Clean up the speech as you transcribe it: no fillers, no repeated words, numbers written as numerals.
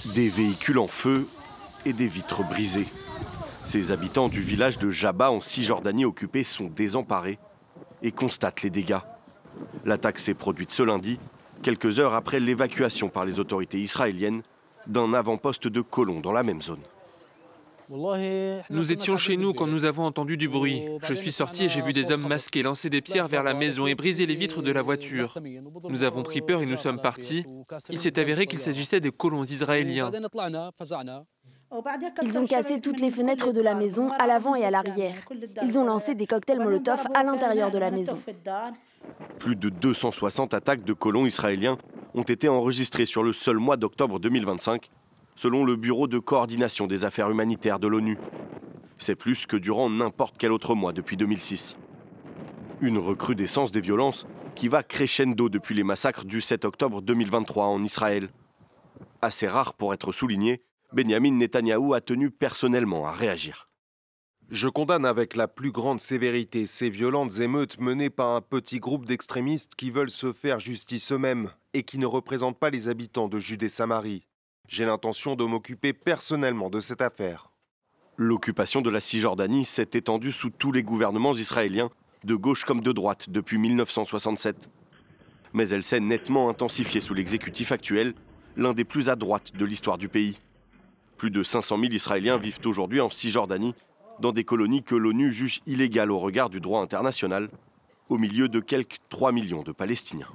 Des véhicules en feu et des vitres brisées. Ces habitants du village de Jabba en Cisjordanie occupée sont désemparés et constatent les dégâts. L'attaque s'est produite ce lundi, quelques heures après l'évacuation par les autorités israéliennes d'un avant-poste de colons dans la même zone. Nous étions chez nous quand nous avons entendu du bruit. Je suis sorti et j'ai vu des hommes masqués lancer des pierres vers la maison et briser les vitres de la voiture. Nous avons pris peur et nous sommes partis. Il s'est avéré qu'il s'agissait de colons israéliens. Ils ont cassé toutes les fenêtres de la maison, à l'avant et à l'arrière. Ils ont lancé des cocktails Molotov à l'intérieur de la maison. Plus de 260 attaques de colons israéliens ont été enregistrées sur le seul mois d'octobre 2025, selon le Bureau de coordination des affaires humanitaires de l'ONU. C'est plus que durant n'importe quel autre mois depuis 2006. Une recrudescence des violences qui va crescendo depuis les massacres du 7 octobre 2023 en Israël. Assez rare pour être souligné, Benjamin Netanyahou a tenu personnellement à réagir. Je condamne avec la plus grande sévérité ces violentes émeutes menées par un petit groupe d'extrémistes qui veulent se faire justice eux-mêmes et qui ne représentent pas les habitants de Judée-Samarie. J'ai l'intention de m'occuper personnellement de cette affaire. L'occupation de la Cisjordanie s'est étendue sous tous les gouvernements israéliens, de gauche comme de droite, depuis 1967. Mais elle s'est nettement intensifiée sous l'exécutif actuel, l'un des plus à droite de l'histoire du pays. Plus de 500 000 Israéliens vivent aujourd'hui en Cisjordanie, dans des colonies que l'ONU juge illégales au regard du droit international, au milieu de quelques 3 millions de Palestiniens.